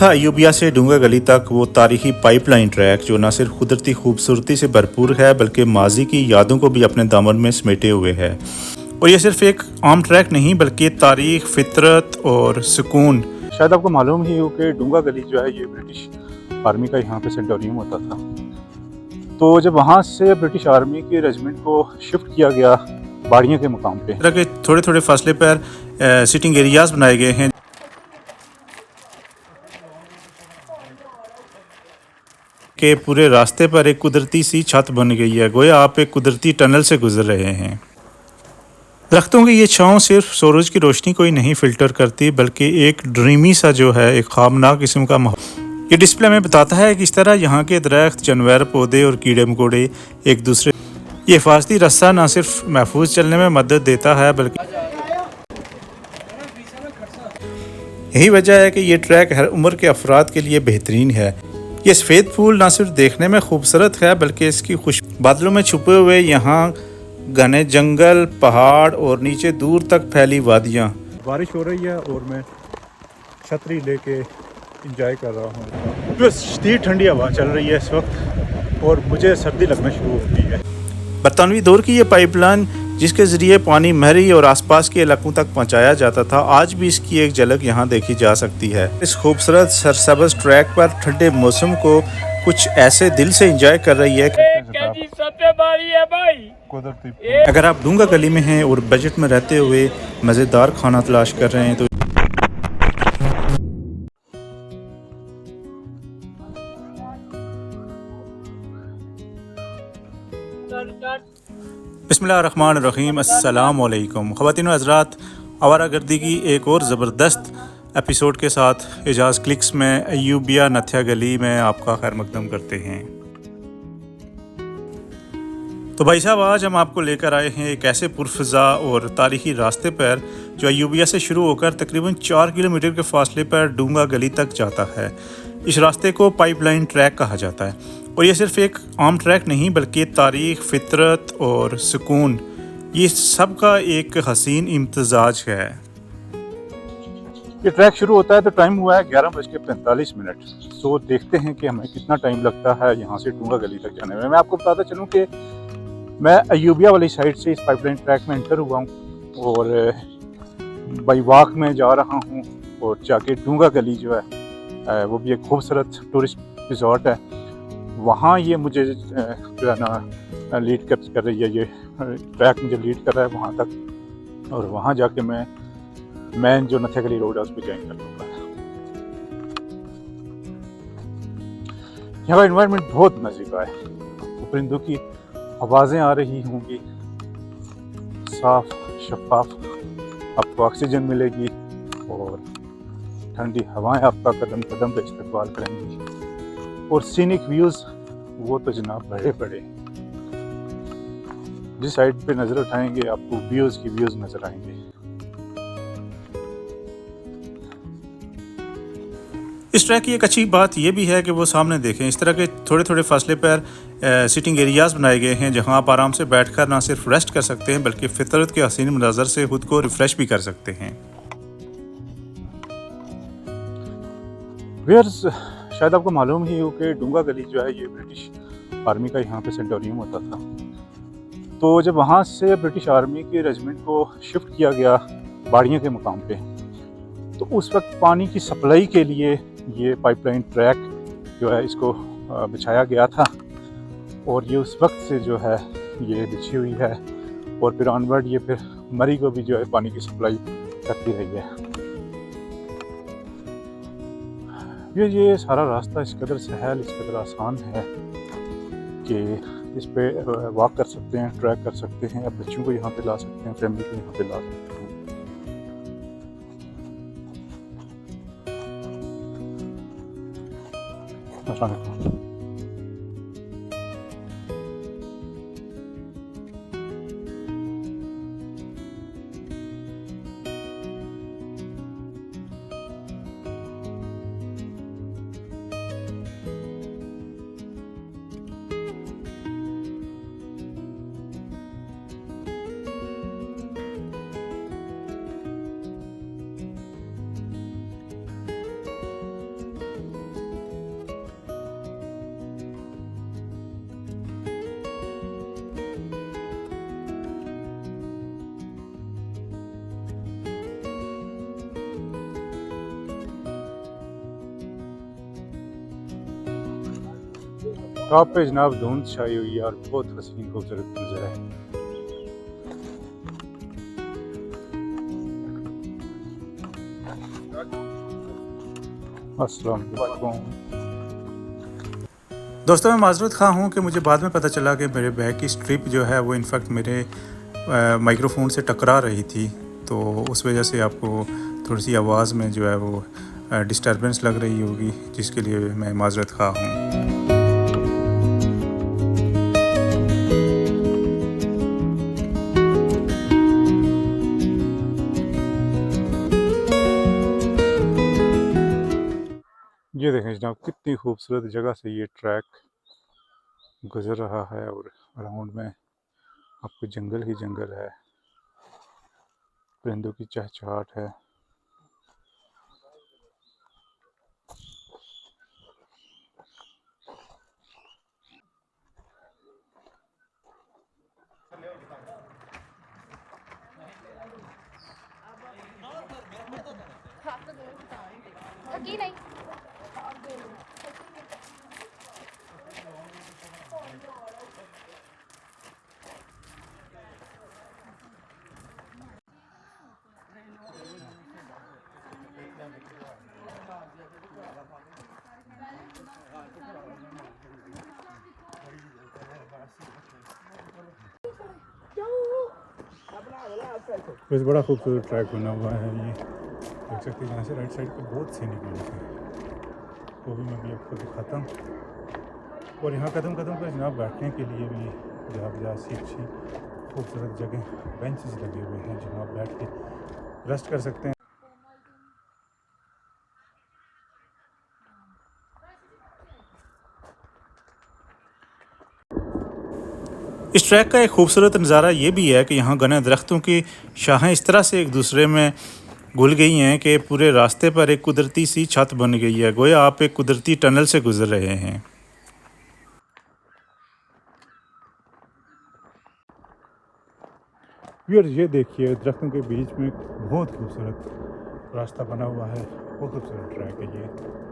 था अयूबिया से डूंगा गली तक वो तारीखी पाइपलाइन ट्रैक जो न सिर्फ कुदरती खूबसूरती से भरपूर है बल्कि माजी की यादों को भी अपने दामन में समेटे हुए है। और ये सिर्फ एक आम ट्रैक नहीं बल्कि तारीख, फितरत और सुकून। शायद आपको मालूम ही हो कि डूंगा गली जो है ये ब्रिटिश आर्मी का यहाँ पे सेंटोरियम होता था। तो जब वहाँ से ब्रिटिश आर्मी के रेजिमेंट को शिफ्ट किया गया बाड़ियों के मुकाम पे, तरह के थोड़े थोड़े फासले पर सिटिंग एरियाज बनाए गए हैं कि पूरे रास्ते पर एक कुदरती सी छत बन गई है, गोया आप एक कुदरती टनल से गुजर रहे हैं। दरख्तों की ये छाँव सिर्फ सूरज की रोशनी को ही नहीं फिल्टर करती बल्कि एक ड्रीमी सा जो है एक ख्वाबनाक किस्म का माहौल ये डिस्प्ले में बताता है कि इस तरह यहाँ के दरख्त, जानवर, पौधे और कीड़े मकोड़े एक दूसरे ये हिफाजती रस्सा न सिर्फ महफूज चलने में मदद देता है बल्कि यही वजह है कि ये ट्रैक हर उम्र के अफराद के लिए बेहतरीन है। ये सफ़ेद फूल न सिर्फ देखने में खूबसूरत है बल्कि इसकी खुश बादलों में छुपे हुए यहाँ घने जंगल, पहाड़ और नीचे दूर तक फैली वादियाँ। बारिश हो रही है और मैं छतरी लेके इंजॉय कर रहा हूँ। तो शदीद ठंडी हवा चल रही है इस वक्त और मुझे सर्दी लगना शुरू हो गई है। बरतानवी दौर की ये पाइपलाइन जिसके ज़रिए पानी महरी और आसपास के इलाकों तक पहुंचाया जाता था, आज भी इसकी एक झलक यहाँ देखी जा सकती है। इस खूबसूरत सरसब्ज़ ट्रैक पर ठंडे मौसम को कुछ ऐसे दिल से एंजॉय कर रही है। अगर आप डूंगा गली में हैं और बजट में रहते हुए मज़ेदार खाना तलाश कर रहे हैं तो बिस्मिल्लाहिर्रहमानिर्रहीम, अस्सलाम वालेकुम। ख़वातीन व हज़रात, आवारागर्दी की एक और ज़बरदस्त एपिसोड के साथ एजाज़ क्लिक्स में अयूबिया नथिया गली में आपका खैर मकदम करते हैं। तो भाई साहब, आज हम आपको लेकर आए हैं एक ऐसे पुरफ़िज़ा और तारीख़ी रास्ते पर जो अयूबिया से शुरू होकर तकरीबन 4 किलोमीटर के फासले पर डूंगा गली तक जाता है। इस रास्ते को पाइपलाइन ट्रैक कहा जाता है और ये सिर्फ एक आम ट्रैक नहीं बल्कि तारीख़, फितरत और सुकून ये सब का एक हसीन इम्तजाज है। ये ट्रैक शुरू होता है तो टाइम हुआ है 11:45। सो देखते हैं कि हमें कितना टाइम लगता है यहाँ से डूंगा गली तक जाने में। मैं आपको बताता चलूँ कि मैं अयूबिया वाली साइड से इस पाइपलाइन ट्रैक में एंटर हुआ हूँ और बाई वॉक में जा रहा हूँ और जाके डूंगा गली जो है वो भी एक खूबसूरत टूरिस्ट रिजॉर्ट है, वहाँ ये मुझे जो है ना लीड कर रही है। ये ट्रैक मुझे लीड कर रहा है वहाँ तक और वहाँ जाके मैं जो नथिया गली रोड है उस पर ज्वाइन कर लूँगा। यहाँ का एनवायरनमेंट बहुत मज़े का है। परिंदों की आवाज़ें आ रही होंगी, साफ शफाफ आपको ऑक्सीजन मिलेगी और ठंडी हवाएं आपका कदम कदम पे इस्तेमाल करेंगी और सीनिक व्यूज़ वो तो जनाब बड़े बड़े, जिस साइड पे नज़र उठाएंगे आपको व्यूज़ की व्यूज़ नज़र आएंगे। इस ट्रैक की एक अच्छी बात यह भी है कि वो सामने देखें, इस तरह के थोड़े थोड़े फासले पर सिटिंग एरियाज़ बनाए गए हैं जहां आप आराम से बैठकर ना सिर्फ रेस्ट कर सकते हैं बल्कि फितरत के हसीन मंजर से खुद को रिफ़्रेश भी कर सकते हैं। व्यूअर्स, शायद आपको मालूम ही हो कि डूंगा गली जो है ये ब्रिटिश आर्मी का यहाँ पे सेंटोरियम होता था। तो जब वहाँ से ब्रिटिश आर्मी के रेजिमेंट को शिफ्ट किया गया बाड़ियों के मुकाम पे, तो उस वक्त पानी की सप्लाई के लिए ये पाइपलाइन ट्रैक जो है इसको बिछाया गया था और ये उस वक्त से जो है ये बिछी हुई है और फिर ऑनवर्ड ये फिर मरी को भी जो है पानी की सप्लाई करती रही है। ये सारा रास्ता इस कदर सहल, इस कदर आसान है कि इस पे वॉक कर सकते हैं, ट्रैक कर सकते हैं, अब बच्चों को यहाँ पे ला सकते हैं, फैमिली को यहाँ पे ला सकते हैं। टॉप पे जनाब धुंध छाई हुई है और बहुत हसीन खूबसूरत मंजर है। अस्सलाम वालेकुम। दोस्तों, मैं माजरत खा हूँ कि मुझे बाद में पता चला कि मेरे बैग की स्ट्रिप जो है वो इनफैक्ट मेरे माइक्रोफोन से टकरा रही थी, तो उस वजह से आपको थोड़ी सी आवाज़ में जो है वो डिस्टर्बेंस लग रही होगी, जिसके लिए मैं माजरत खा हूँ। ये देखें जनाब कितनी खूबसूरत जगह से ये ट्रैक गुजर रहा है और अराउंड में आपको जंगल ही जंगल है, परिंदों की चहचहाट है। थकी नहीं। बस बड़ा खूबसूरत ट्रैक बना हुआ है ये, देख सकते हैं। यहाँ से राइट साइड पे बहुत सीनिक व्यूज़ हैं, वो भी मैं भी आपको दिखाता हूँ। और यहाँ कदम कदम पर जनाब बैठने के लिए भी जगह सी अच्छी खूबसूरत जगह बेंचेस लगे हुए हैं जहाँ आप बैठ के रेस्ट कर सकते हैं। इस ट्रैक का एक खूबसूरत नज़ारा ये भी है कि यहाँ घने दरख्तों की शाखें इस तरह से एक दूसरे में घुल गई हैं कि पूरे रास्ते पर एक कुदरती सी छत बन गई है, गोया आप एक कुदरती टनल से गुजर रहे हैं। व्यूअर ये देखिए दरख्तों के बीच में बहुत खूबसूरत रास्ता बना हुआ है, बहुत खूबसूरत ट्रैक है ये।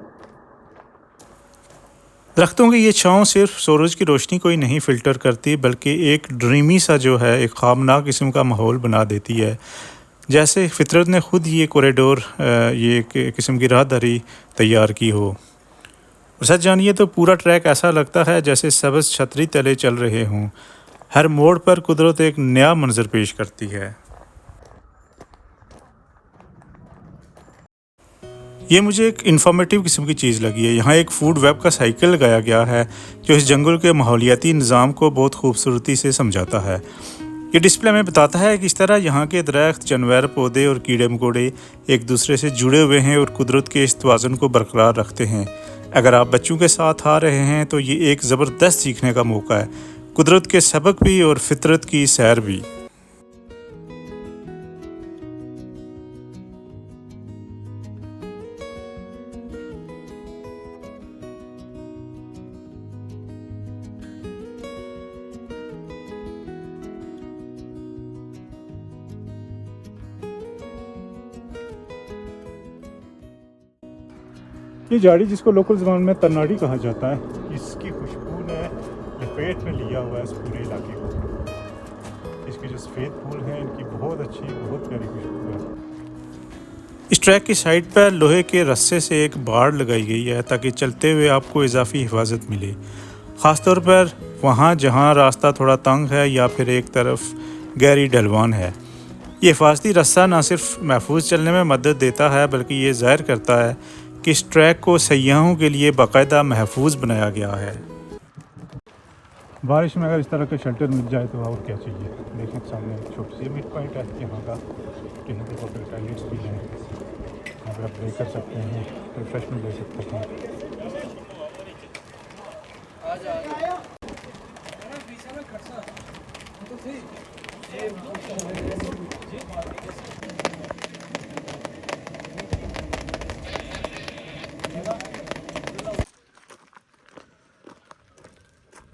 दरख्तों की ये छाँव सिर्फ सूरज की रोशनी को ही नहीं फ़िल्टर करती, बल्कि एक ड्रीमी सा जो है एक ख़्वाबनाक किस्म का माहौल बना देती है, जैसे फितरत ने खुद ये कॉरिडोर ये एक किस्म की राहदारी तैयार की हो। और सच जानिए तो पूरा ट्रैक ऐसा लगता है जैसे सब्ज़ छतरी तले चल रहे हों। हर मोड़ पर कुदरत एक नया मंजर पेश करती है। ये मुझे एक इन्फॉर्मेटिव किस्म की चीज़ लगी है। यहाँ एक फूड वेब का साइकिल लगाया गया है जो इस जंगल के माहौलियाती निज़ाम को बहुत खूबसूरती से समझाता है। ये डिस्प्ले में बताता है कि इस तरह यहाँ के दरख्त, जानवर, पौधे और कीड़े मकोड़े एक दूसरे से जुड़े हुए हैं और कुदरत के इस तवाज़ुन को बरकरार रखते हैं। अगर आप बच्चों के साथ आ रहे हैं तो ये एक ज़बरदस्त सीखने का मौका है, कुदरत के सबक भी और फितरत की सैर भी। ये झाड़ी जिसको लोकल ज़बान में तन्नाड़ी कहा जाता है, इसकी खुशबू ने लपेट में लिया हुआ है इस पूरे इलाके को। इसके जो सफ़ेद फूल हैं इनकी बहुत अच्छी, बहुत प्यारी खुशबू है। इस ट्रैक की साइड पर लोहे के रस्से से एक बाड़ लगाई गई है ताकि चलते हुए आपको इजाफी हिफाजत मिले, ख़ासतौर पर वहाँ जहाँ रास्ता थोड़ा तंग है या फिर एक तरफ गहरी ढलवान है। ये हिफाजती रस्सा न सिर्फ महफूज चलने में मदद देता है, बल्कि ये ज़ाहिर करता है कि इस ट्रैक को सयाहों के लिए बाकायदा महफूज बनाया गया है। बारिश में अगर इस तरह का शेल्टर मिल जाए तो और क्या चाहिए। देखें सामने एक छोटी सी मिड पॉइंट है यहाँ का, कहीं पे होटल टॉयलेट्स भी हैं, यहाँ पर आप ब्रेक कर सकते हैं, रिफ्रेशमेंट ले सकते हैं।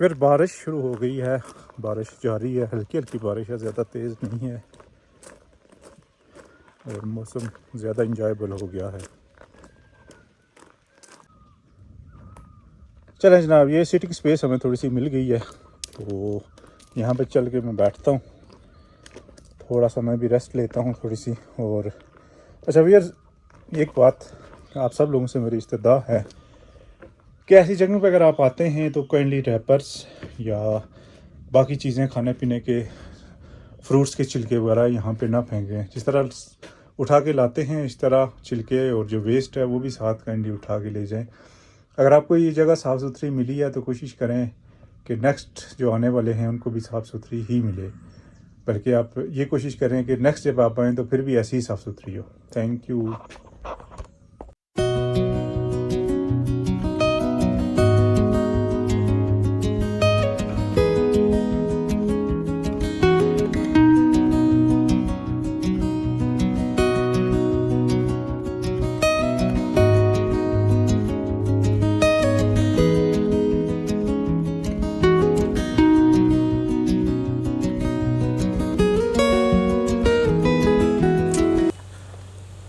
फिर बारिश शुरू हो गई है, बारिश जारी है, हल्की हल्की बारिश है, ज़्यादा तेज़ नहीं है और मौसम ज़्यादा इंजॉयबल हो गया है। चलें जनाब, ये सिटिंग स्पेस हमें थोड़ी सी मिल गई है, तो यहाँ पे चल के मैं बैठता हूँ, थोड़ा सा मैं भी रेस्ट लेता हूँ थोड़ी सी। और अच्छा व्यूअर्स, एक बात आप सब लोगों से मेरी इस्तदा है कि ऐसी जगहों पे अगर आप आते हैं तो काइंडली रैपर्स या बाकी चीज़ें खाने पीने के फ्रूट्स के छिलके वगैरह यहाँ पे ना फेंकें। जिस तरह उठा के लाते हैं इस तरह छिलके और जो वेस्ट है वो भी साथ काइंडली उठा के ले जाएं। अगर आपको ये जगह साफ़ सुथरी मिली है तो कोशिश करें कि नेक्स्ट जो आने वाले हैं उनको भी साफ़ सुथरी ही मिले, बल्कि आप ये कोशिश करें कि नेक्स्ट जब आप आएँ तो फिर भी ऐसी ही साफ़ सुथरी हो। Thank you.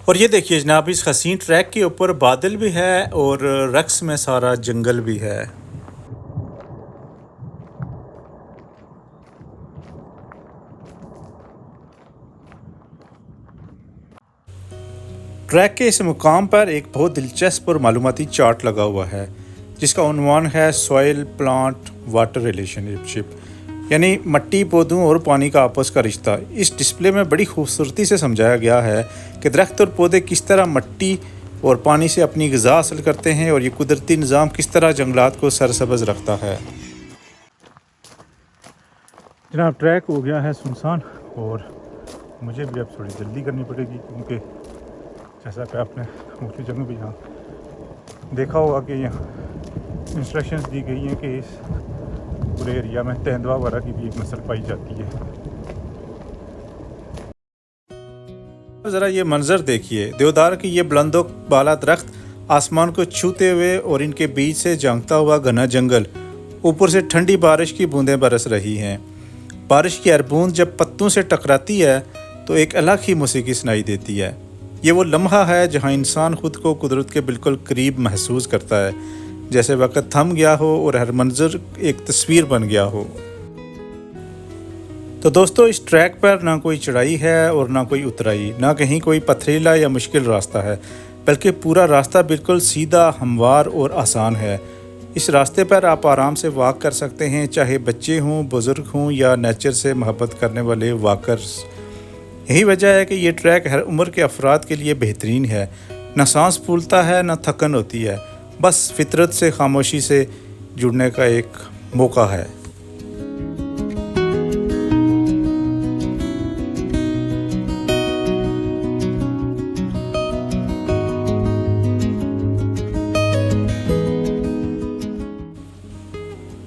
और ये देखिए जनाब, इस हसीन ट्रैक के ऊपर बादल भी है और रक्स में सारा जंगल भी है। ट्रैक के इस मुकाम पर एक बहुत दिलचस्प और मालूमाती चार्ट लगा हुआ है जिसका उन्वान है सॉइल प्लांट वाटर रिलेशनशिप, यानी मट्टी, पौधों और पानी का आपस का रिश्ता। इस डिस्प्ले में बड़ी खूबसूरती से समझाया गया है कि दरख्त और पौधे किस तरह मट्टी और पानी से अपनी ग़िज़ा हासिल करते हैं और ये कुदरती निज़ाम किस तरह जंगलात को सरसब्ज़ रखता है। जनाब ट्रैक हो गया है सुनसान और मुझे भी अब थोड़ी जल्दी करनी पड़ेगी, क्योंकि जैसा कि आपने मुख्य जगह भी यहाँ देखा होगा कि यहाँ इंस्ट्रक्शंस दी गई हैं कि इस पूरे एरिया में तेंदुआ वगैरह की भी एक नस्ल पाई जाती है। ज़रा ये मंजर देखिए, देवदार की ये बुलंदो बाला दरख्त आसमान को छूते हुए और इनके बीच से झांकता हुआ घना जंगल, ऊपर से ठंडी बारिश की बूंदें बरस रही हैं। बारिश की हर बूंद जब पत्तों से टकराती है तो एक अलग ही मौसीकी सुनाई देती है। ये वो लम्हा है जहाँ इंसान खुद को कुदरत के बिल्कुल करीब महसूस करता है, जैसे वक़्त थम गया हो और हर मंजर एक तस्वीर बन गया हो। तो दोस्तों, इस ट्रैक पर ना कोई चढ़ाई है और ना कोई उतराई, ना कहीं कोई पथरीला या मुश्किल रास्ता है, बल्कि पूरा रास्ता बिल्कुल सीधा, हमवार और आसान है। इस रास्ते पर आप आराम से वॉक कर सकते हैं, चाहे बच्चे हों, बुज़ुर्ग हों या नेचर से मोहब्बत करने वाले वॉकर्स। यही वजह है कि ये ट्रैक हर उम्र के अफराद के लिए बेहतरीन है। ना सांस फूलता है, ना थकन होती है, बस फितरत से खामोशी से जुड़ने का एक मौका है।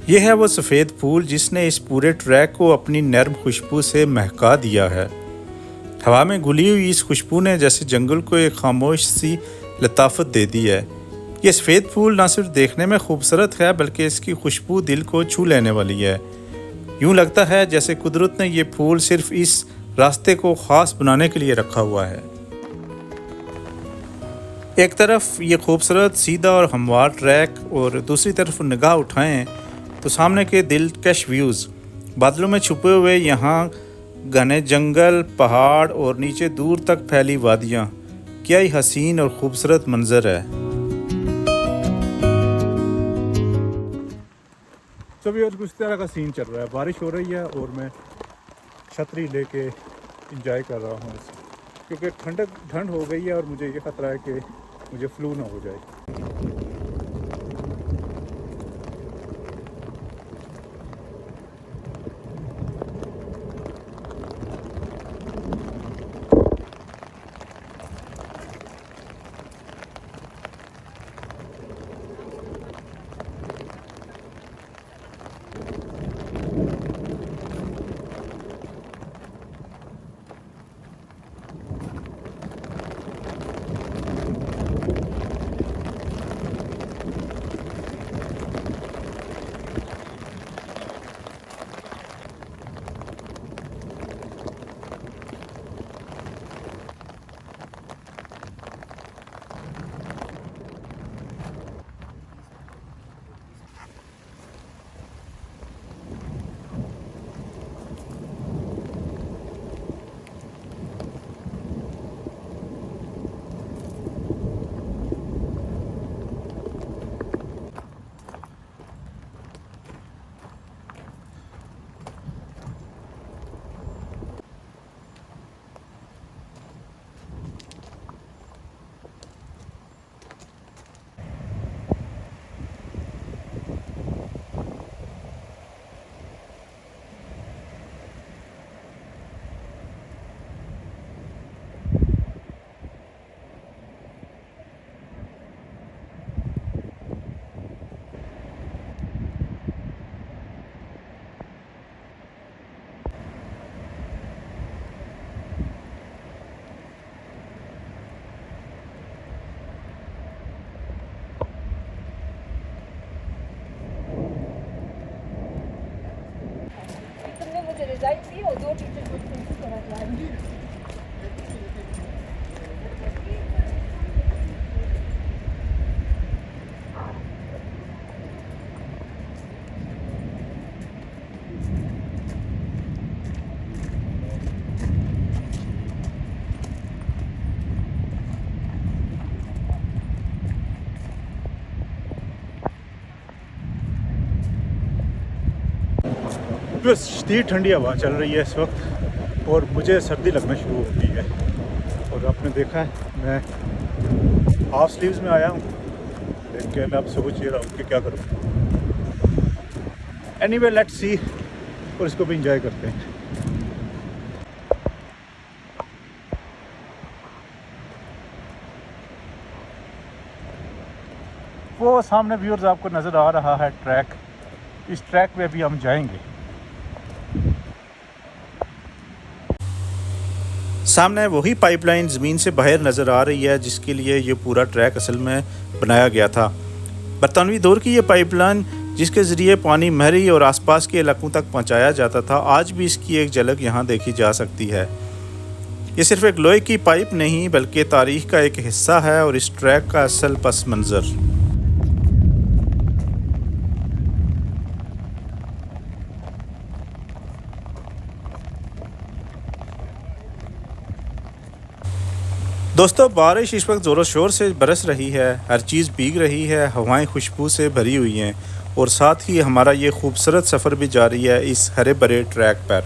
यह है वो सफ़ेद फूल जिसने इस पूरे ट्रैक को अपनी नर्म खुशबू से महका दिया है। हवा में घुली हुई इस खुशबू ने जैसे जंगल को एक खामोश सी लताफत दे दी है। ये सफ़ेद फूल ना सिर्फ देखने में खूबसूरत है, बल्कि इसकी खुशबू दिल को छू लेने वाली है। यूँ लगता है जैसे कुदरत ने ये फूल सिर्फ इस रास्ते को ख़ास बनाने के लिए रखा हुआ है। एक तरफ ये खूबसूरत सीधा और हमवार ट्रैक और दूसरी तरफ निगाह उठाएं तो सामने के दिलकश व्यूज़, बादलों में छुपे हुए यहाँ घने जंगल, पहाड़ और नीचे दूर तक फैली वादियाँ, क्या ही हसीन और खूबसूरत मंजर है। तो भी कुछ तरह का सीन चल रहा है, बारिश हो रही है और मैं छतरी लेके इंजॉय कर रहा हूँ, क्योंकि ठंड हो गई है और मुझे ये ख़तरा है कि मुझे फ्लू ना हो जाए। रिजाइन दी और 2 टीचर को प्रिंसिपल करा के आई। बस शदीद ठंडी हवा चल रही है इस वक्त और मुझे सर्दी लगना शुरू हो गई है। और आपने देखा है मैं हाफ स्लीव्स में आया हूँ, लेकिन अब सोच ये रहा हूँ कि क्या करूँ। एनीवे लेट्स सी, और इसको भी इंजॉय करते हैं। वो सामने व्यूअर्स आपको नज़र आ रहा है ट्रैक, इस ट्रैक पे अभी हम जाएंगे। सामने वही पाइपलाइन ज़मीन से बाहर नज़र आ रही है जिसके लिए ये पूरा ट्रैक असल में बनाया गया था। बरतानवी दौर की ये पाइपलाइन जिसके ज़रिए पानी महरी और आसपास के इलाकों तक पहुंचाया जाता था, आज भी इसकी एक झलक यहाँ देखी जा सकती है। ये सिर्फ एक लोहे की पाइप नहीं बल्कि तारीख़ का एक हिस्सा है और इस ट्रैक का असल पस मंज़र। दोस्तों, बारिश इस वक्त ज़ोरों शोर से बरस रही है, हर चीज़ भीग रही है, हवाएं खुशबू से भरी हुई हैं और साथ ही हमारा ये खूबसूरत सफ़र भी जारी है इस हरे भरे ट्रैक पर।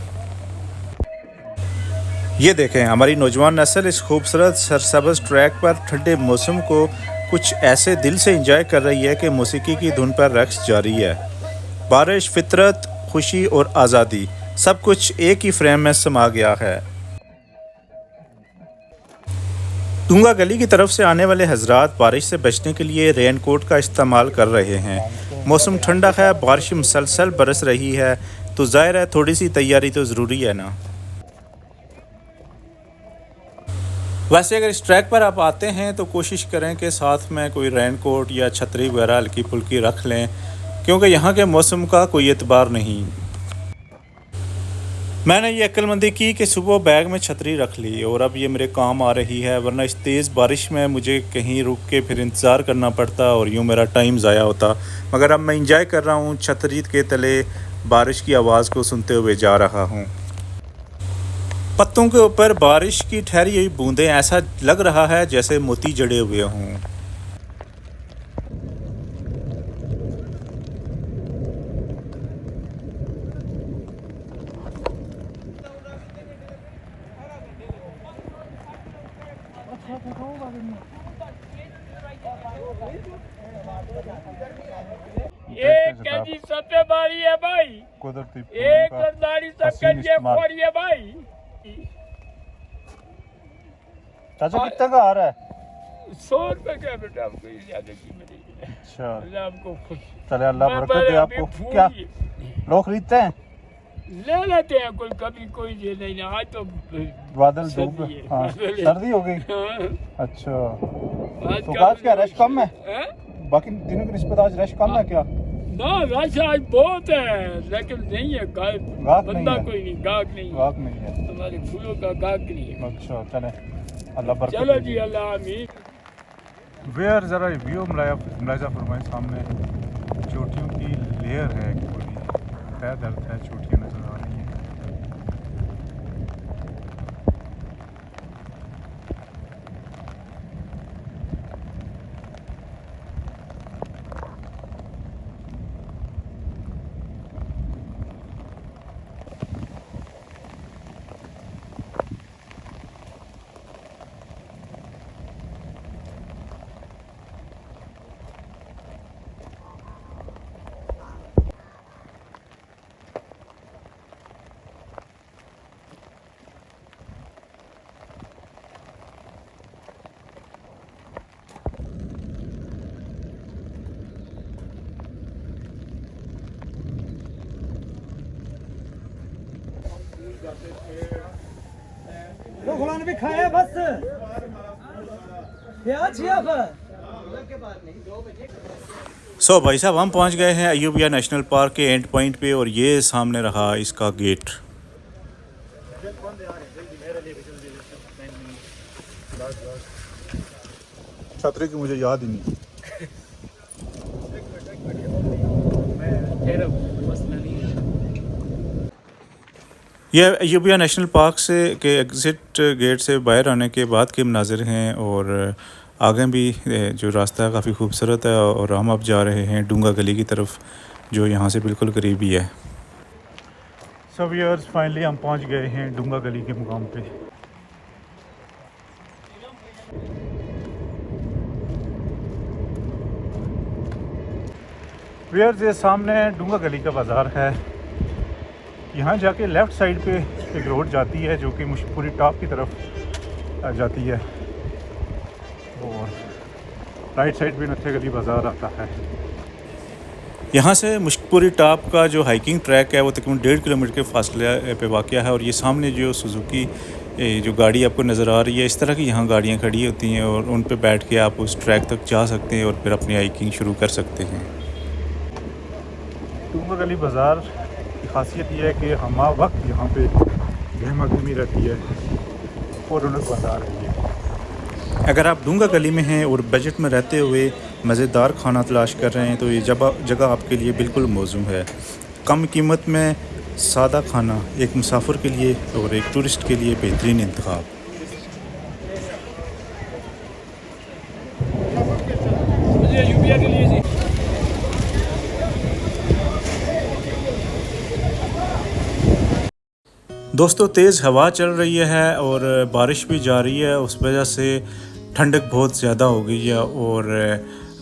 ये देखें, हमारी नौजवान नस्ल इस खूबसूरत सरसब्ज़ ट्रैक पर ठंडे मौसम को कुछ ऐसे दिल से इंजॉय कर रही है कि मौसीकी की धुन पर रक्स जारी है। बारिश, फितरत, खुशी और आज़ादी सब कुछ एक ही फ्रेम में समा गया है। टूंगा गली की तरफ से आने वाले हजरात बारिश से बचने के लिए रेन कोट का इस्तेमाल कर रहे हैं। मौसम ठंडा है, बारिश मुसलसल बरस रही है, तो जाहिर है थोड़ी सी तैयारी तो ज़रूरी है ना। वैसे अगर इस ट्रैक पर आप आते हैं तो कोशिश करें कि साथ में कोई रेन कोट या छतरी वगैरह हल्की फुल्की रख लें, क्योंकि यहाँ के मौसम का कोई एतबार नहीं। मैंने ये अक्लमंदी की कि सुबह बैग में छतरी रख ली और अब ये मेरे काम आ रही है, वरना इस तेज़ बारिश में मुझे कहीं रुक के फिर इंतज़ार करना पड़ता और यूँ मेरा टाइम ज़ाया होता। मगर अब मैं इंजॉय कर रहा हूँ, छतरी के तले बारिश की आवाज़ को सुनते हुए जा रहा हूँ। पत्तों के ऊपर बारिश की ठहरी हुई बूंदें, ऐसा लग रहा है जैसे मोती जड़े हुए हों। एक केजी सत्ते बारी है भाई, कुदरती एक गरदारी सबके लिए खोरी है भाई। चाचा कितना का आ रहा है? 100 रुपए का बेटा, आपको ज्यादा की मेरी। अच्छा, अल्लाह आपको खुश चले अल्लाह बरकत दे आपको। क्या लोग खरीदते हैं? ले लेते हैं, कोई कभी कोई ये नहीं। आज तो बादल धूप, सर्दी है। हाँ सर्दी हो गई। हाँ, अच्छा, आज तो का आज क्या रश कम है? हैं? बाकी दिनों की निस्बत आज रश कम है क्या? ना रश आज बहुत है, लेकिन नहीं है गाहक बंदा नहीं है। कोई नहीं, गाहक नहीं है, गाहक नहीं है। हमारे फूलों का गाहक नहीं है। अच्छा चले, अल्लाह बरकत चलो दे। जी, अल्लाह आमीन। वेयर ज़रा व्यू मुलायजा फरमाएं। सामने चोटियों की लेयर है, एक पूरी पैर दर्द है, चोटियाँ नज़र आ रही हैं। खुलान भी खाया बस सो भाई साहब, हम पहुंच गए हैं अयूबिया नेशनल पार्क के एंड पॉइंट पे और ये सामने रहा इसका गेट। छतरी की मुझे याद ही नहीं। यह अयूबिया नेशनल पार्क से के एग्ज़िट गेट से बाहर आने के बाद के मनाज़िर हैं और आगे भी जो रास्ता है काफ़ी खूबसूरत है और हम अब जा रहे हैं डूंगा गली की तरफ जो यहाँ से बिल्कुल करीब ही है। सो व्यूअर्स, फाइनली हम पहुँच गए हैं डूंगा गली के मुकाम पे। व्यूअर्स, ये सामने डूंगा गली का बाज़ार है। यहाँ जाके लेफ़्ट साइड पे एक रोड जाती है जो कि मुशकपुरी टॉप की तरफ जाती है और राइट साइड पे नत्थे गली बाज़ार आता है। यहाँ से मुश्कपुरी टॉप का जो हाइकिंग ट्रैक है वो तकरीबन 1.5 किलोमीटर के फासले पे वाक़या है और ये सामने जो सुजुकी जो गाड़ी आपको नज़र आ रही है, इस तरह की यहाँ गाड़ियाँ खड़ी होती हैं और उन पे बैठ के आप उस ट्रैक तक जा सकते हैं और फिर अपनी हाइकिंग शुरू कर सकते हैं। डूंगा गली बाज़ार की खासियत ये है कि हमा वक्त यहाँ पे गहमा गहमी रहती है और रौनक बाज़ार है ये। अगर आप डूंगा गली में हैं और बजट में रहते हुए मज़ेदार खाना तलाश कर रहे हैं तो ये जगह आपके लिए बिल्कुल मौजूद है। कम कीमत में सादा खाना एक मुसाफिर के लिए और एक टूरिस्ट के लिए बेहतरीन इंतखाब। मुझे यूपीआ के लिए जी। दोस्तों, तेज़ हवा चल रही है और बारिश भी जा रही है, उस वजह से ठंडक बहुत ज़्यादा हो गई है और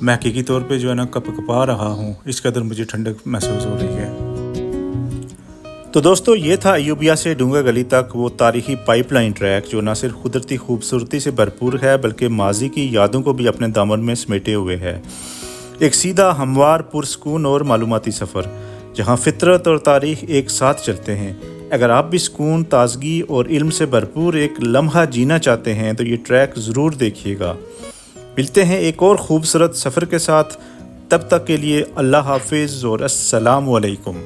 मैं हकीकी तौर पे जो है ना कपा रहा हूँ, इस कदर मुझे ठंडक महसूस हो रही है। तो दोस्तों, ये था अयूबिया से डूंगा गली तक वो तारीखी पाइपलाइन ट्रैक जो ना सिर्फ कुदरती खूबसूरती से भरपूर है बल्कि माजी की यादों को भी अपने दामन में समेटे हुए है। एक सीधा, हमवार, पुरस्कून और मालूमाती सफ़र जहाँ फितरत और तारीख एक साथ चलते हैं। अगर आप भी सुकून, ताजगी और इल्म से भरपूर एक लम्हा जीना चाहते हैं तो ये ट्रैक ज़रूर देखिएगा। मिलते हैं एक और ख़ूबसूरत सफ़र के साथ, तब तक के लिए अल्लाह हाफिज़ और अस्सलाम वालेकुम।